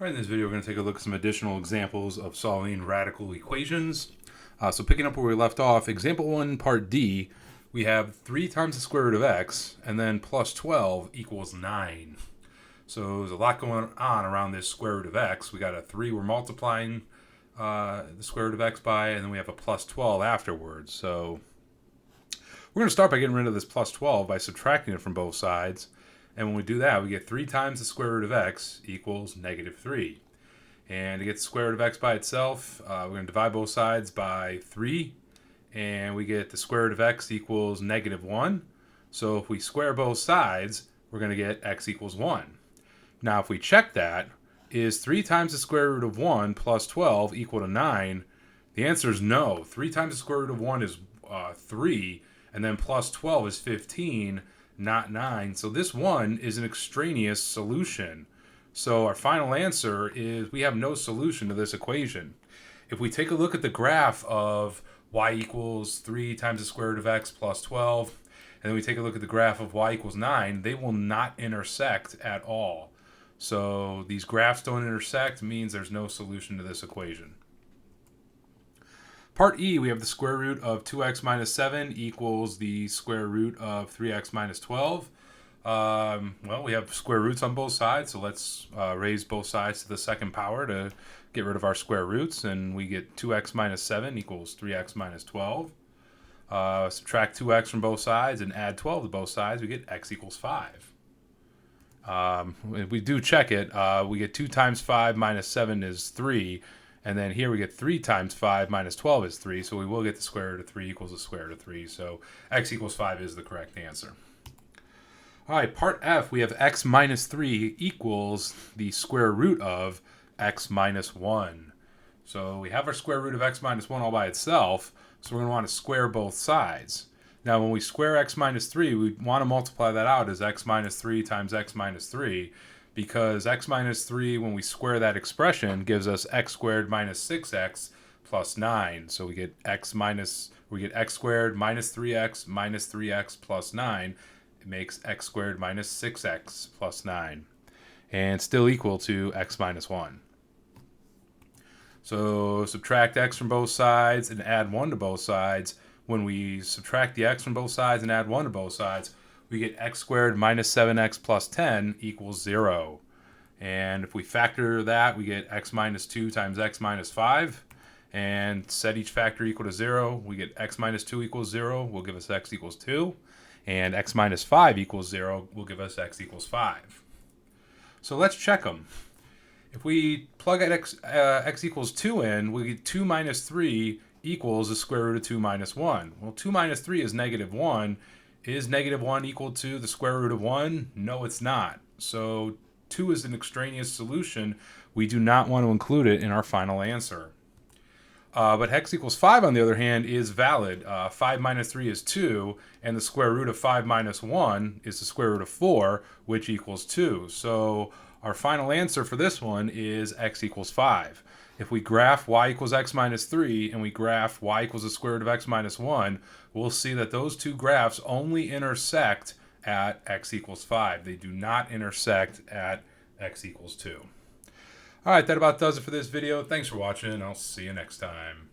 All right, in this video, we're going to take a look at some additional examples of solving radical equations. So picking up where we left off, example 1, part D, we have 3 times the square root of x, and then plus 12 equals 9. So there's a lot going on around this square root of x. We got a 3 we're multiplying the square root of x by, and then we have a plus 12 afterwards. So we're going to start by getting rid of this plus 12 by subtracting it from both sides. And when we do that, we get 3 times the square root of x equals negative 3. And to get the square root of x by itself, we're going to divide both sides by 3. And we get the square root of x equals negative 1. So if we square both sides, we're going to get x equals 1. Now if we check that, is 3 times the square root of 1 plus 12 equal to 9? The answer is no. 3 times the square root of 1 is 3, and then plus 12 is 15. Not 9. So this one is an extraneous solution. So our final answer is we have no solution to this equation. If we take a look at the graph of y equals 3 times the square root of x plus 12, and then we take a look at the graph of y equals 9, they will not intersect at all. So these graphs don't intersect, means there's no solution to this equation. Part E, we have the square root of 2x minus 7 equals the square root of 3x minus 12. Well, we have square roots on both sides, so let's raise both sides to the second power to get rid of our square roots, and we get 2x minus 7 equals 3x minus 12. Subtract 2x from both sides and add 12 to both sides, we get x equals 5. If we do check it, we get 2 times 5 minus 7 is 3. And then here we get 3 times 5 minus 12 is 3, so we will get the square root of 3 equals the square root of 3. So x equals 5 is the correct answer. All right, part F, we have x minus 3 equals the square root of x minus 1. So we have our square root of x minus 1 all by itself, so we're going to want to square both sides. Now when we square x minus 3, we want to multiply that out as x minus 3 times x minus 3. Because x minus 3, when we square that expression, gives us x squared minus 6x plus 9. So we get x squared minus 3x plus 9. It makes x squared minus 6x plus 9. And still equal to x minus 1. So subtract x from both sides and add 1 to both sides. When we subtract the x from both sides and add 1 to both sides, we get x squared minus 7x plus 10 equals 0. And if we factor that, we get x minus 2 times x minus 5. And set each factor equal to 0. We get x minus 2 equals 0 will give us x equals 2. And x minus 5 equals 0 will give us x equals 5. So let's check them. If we plug x equals 2 in, we get 2 minus 3 equals the square root of 2 minus 1. Well, 2 minus 3 is negative 1. Is negative 1 equal to the square root of 1? No, it's not. So 2 is an extraneous solution. We do not want to include it in our final answer. But x equals 5, on the other hand, is valid. 5 minus 3 is 2, and the square root of 5 minus 1 is the square root of 4, which equals 2. So our final answer for this one is x equals 5. If we graph y equals x minus 3 and we graph y equals the square root of x minus 1, we'll see that those two graphs only intersect at x equals 5. They do not intersect at x equals 2. All right, that about does it for this video. Thanks for watching. I'll see you next time.